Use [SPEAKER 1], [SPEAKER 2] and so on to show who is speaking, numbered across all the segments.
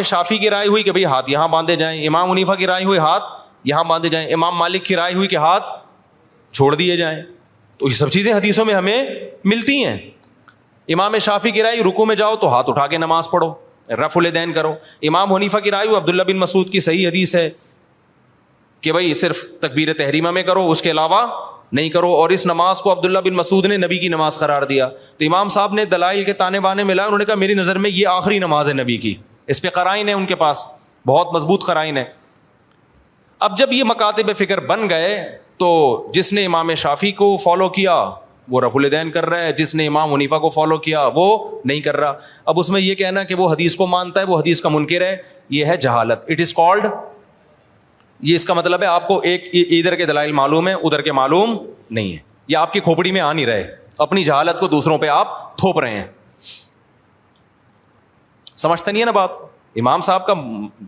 [SPEAKER 1] شافی کی رائے ہوئی کہ بھئی ہاتھ یہاں باندھے جائیں، امام حنیفہ کی رائے ہوئی ہاتھ یہاں باندھے جائیں، امام مالک کی رائے ہوئی کہ ہاتھ چھوڑ دیے جائیں. تو یہ سب چیزیں حدیثوں میں ہمیں ملتی ہیں. امام شافی کی رائے رکوع میں جاؤ تو ہاتھ اٹھا کے نماز پڑھو، رفع الیدین کرو. امام حنیفہ کی رائے عبداللہ بن مسعود کی صحیح حدیث ہے کہ بھئی صرف تکبیر تحریمہ میں کرو، اس کے علاوہ نہیں کرو. اور اس نماز کو عبداللہ بن مسعود نے نبی کی نماز قرار دیا. تو امام صاحب نے دلائل کے تانے بانے ملائے، انہوں نے کہا میری نظر میں یہ آخری نماز ہے نبی کی. اس پہ قرائن ہے ان کے پاس، بہت مضبوط قرائن ہے. اب جب یہ مکاتب فکر بن گئے تو جس نے امام شافی کو فالو کیا وہ رفع الیدین کر رہا ہے، جس نے امام حنیفہ کو فالو کیا وہ نہیں کر رہا. اب اس میں یہ کہنا کہ وہ حدیث کو مانتا ہے، وہ حدیث کا منکر ہے، یہ ہے جہالت. اٹ از کالڈ، یہ اس کا مطلب ہے آپ کو ایک ادھر کے دلائل معلوم ہے ادھر کے معلوم نہیں ہے، یا آپ کی کھوپڑی میں آ نہیں رہے، اپنی جہالت کو دوسروں پہ آپ تھوپ رہے ہیں. سمجھتا نہیں ہے نا بات. امام صاحب کا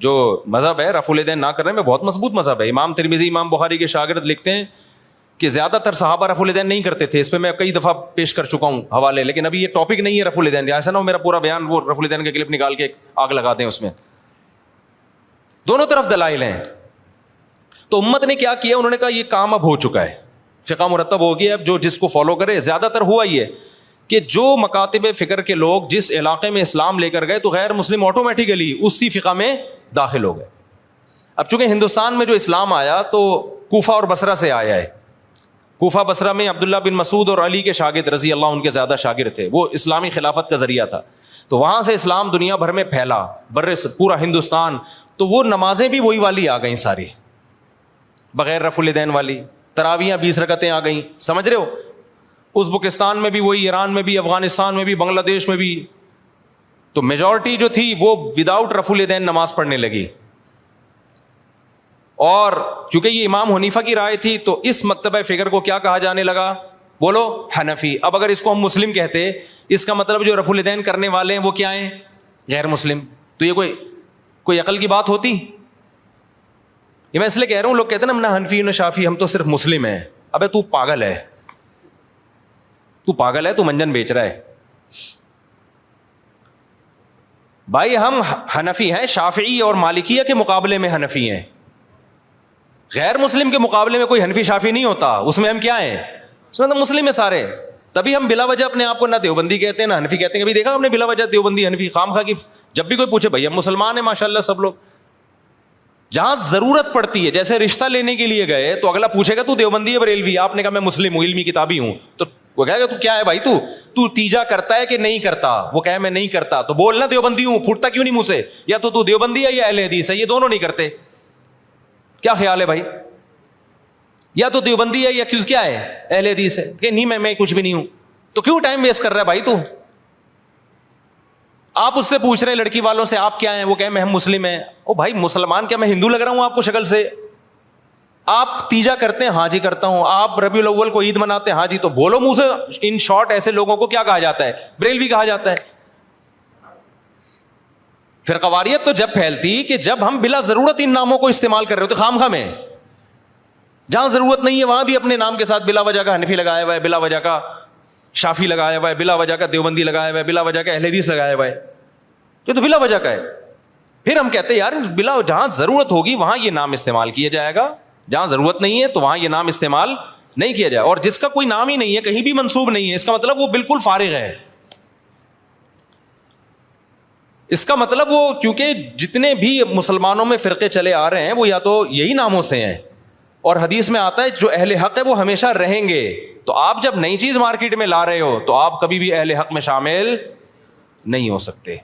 [SPEAKER 1] جو مذہب ہے رفع الیدین نہ کرنے میں بہت مضبوط مذہب ہے. امام ترمذی امام بخاری کے شاگرد لکھتے ہیں کہ زیادہ تر صحابہ رفع الیدین نہیں کرتے تھے. اس پہ میں کئی دفعہ پیش کر چکا ہوں حوالے، لیکن ابھی یہ ٹاپک نہیں ہے رفع الیدین. ایسا نہ ہو میرا پورا بیان وہ رفع الیدین کا کلپ نکال کے آگ لگا دیں اس میں. دونوں طرف دلائل ہیں. تو امت نے کیا کیا، انہوں نے کہا یہ کام اب ہو چکا ہے، فقہ مرتب ہو گیا. اب جو جس کو فالو کرے، زیادہ تر ہوا یہ کہ جو مکاتب فکر کے لوگ جس علاقے میں اسلام لے کر گئے تو غیر مسلم آٹومیٹیکلی اسی فقہ میں داخل ہو گئے. اب چونکہ ہندوستان میں جو اسلام آیا تو کوفہ اور بصرہ سے آیا ہے. کوفہ بصرہ میں عبداللہ بن مسعود اور علی کے شاگرد رضی اللہ عنہ کے زیادہ شاگرد تھے، وہ اسلامی خلافت کا ذریعہ تھا. تو وہاں سے اسلام دنیا بھر میں پھیلا، پورا ہندوستان. تو وہ نمازیں بھی وہی والی آ گئیں ساری، بغیر رفع الیدین والی. تراویحیں 20 رکعتیں آ گئیں. سمجھ رہے ہو؟ ازبکستان میں بھی وہی، ایران میں بھی، افغانستان میں بھی، بنگلہ دیش میں بھی. تو میجورٹی جو تھی وہ وداؤٹ رفع الیدین نماز پڑھنے لگی. اور چونکہ یہ امام حنیفہ کی رائے تھی تو اس مکتبہ فکر کو کیا کہا جانے لگا؟ بولو، حنفی. اب اگر اس کو ہم مسلم کہتے، اس کا مطلب جو رفع الیدین کرنے والے ہیں وہ کیا ہیں؟ غیر مسلم. تو یہ کوئی عقل کی بات ہوتی؟ یہ میں اس لیے کہہ رہا ہوں، لوگ کہتے ہیں نا حنفی نہ شافی، ہم تو صرف مسلم ہیں. ابے تو پاگل ہے، تو پاگل ہے، تو منجن بیچ رہا ہے. بھائی ہم حنفی ہیں، شافعی اور مالکیہ کے مقابلے میں حنفی ہیں. غیر مسلم کے مقابلے میں کوئی حنفی شافعی نہیں ہوتا. اس میں ہم کیا ہیں؟ اس میں تو مسلم ہیں سارے. تبھی ہم بلا وجہ اپنے آپ کو نہ دیوبندی کہتے ہیں نہ حنفی کہتے ہیں. کبھی دیکھا ہم نے بلا وجہ دیوبندی حنفی خام خواہ کی؟ جب بھی کوئی پوچھے بھائی ہم مسلمان ہیں ماشاء اللہ سب لوگ. جہاں ضرورت پڑتی ہے، جیسے رشتہ لینے کے لیے گئے تو اگلا پوچھے گا تو دیوبندی ہے بریلوی؟ آپ نے کہا میں مسلم ہوں، علمی کتابی ہوں. تو وہ کہے گا تو کیا ہے بھائی، تو تیجا کرتا ہے کہ نہیں کرتا؟ وہ کہے میں نہیں کرتا. تو بولنا دیوبندی ہوں، پھوٹتا کیوں نہیں منہ سے؟ یا تو دیوبندی ہے یا اہل حدیث ہے، یہ دونوں نہیں کرتے. کیا خیال ہے بھائی؟ یا تو دیوبندی ہے یا کیا ہے؟ اہل حدیث ہے. کہ نہیں میں کچھ بھی نہیں ہوں. تو کیوں ٹائم ویسٹ کر رہا ہے بھائی تو؟ آپ اس سے پوچھ رہے ہیں لڑکی والوں سے آپ کیا ہیں، وہ کہیں میں ہم مسلم ہیں. او بھائی مسلمان کیا میں ہندو لگ رہا ہوں آپ کو شکل سے؟ آپ تیجا کرتے ہیں؟ ہاں جی کرتا ہوں. آپ ربیع الاول کو عید مناتے ہیں؟ ہاں جی. تو بولو منہ سے. ان شارٹ ایسے لوگوں کو کیا کہا جاتا ہے؟ بریلوی کہا جاتا ہے. فرقواریت تو جب پھیلتی کہ جب ہم بلا ضرورت ان ناموں کو استعمال کر رہے ہوتے خام خواہ میں. جہاں ضرورت نہیں ہے وہاں بھی اپنے نام کے ساتھ بلا وجہ کا حنفی لگایا ہوا ہے، بلا وجہ کا شافی لگایا ہوا ہے، بلا وجہ کا دیوبندی لگایا ہوا ہے، بلا وجہ کا اہل حدیث لگایا ہوا ہے. یہ تو بلا وجہ کا ہے. پھر ہم کہتے ہیں یار بلا جہاں ضرورت ہوگی وہاں یہ نام استعمال کیا جائے گا، جہاں ضرورت نہیں ہے تو وہاں یہ نام استعمال نہیں کیا جائے. اور جس کا کوئی نام ہی نہیں ہے، کہیں بھی منسوب نہیں ہے، اس کا مطلب وہ بالکل فارغ ہے. اس کا مطلب وہ کیونکہ جتنے بھی مسلمانوں میں فرقے چلے آ رہے ہیں وہ یا تو یہی ناموں سے ہیں، اور حدیث میں آتا ہے جو اہل حق ہے وہ ہمیشہ رہیں گے. تو آپ جب نئی چیز مارکیٹ میں لا رہے ہو تو آپ کبھی بھی اہل حق میں شامل نہیں ہو سکتے.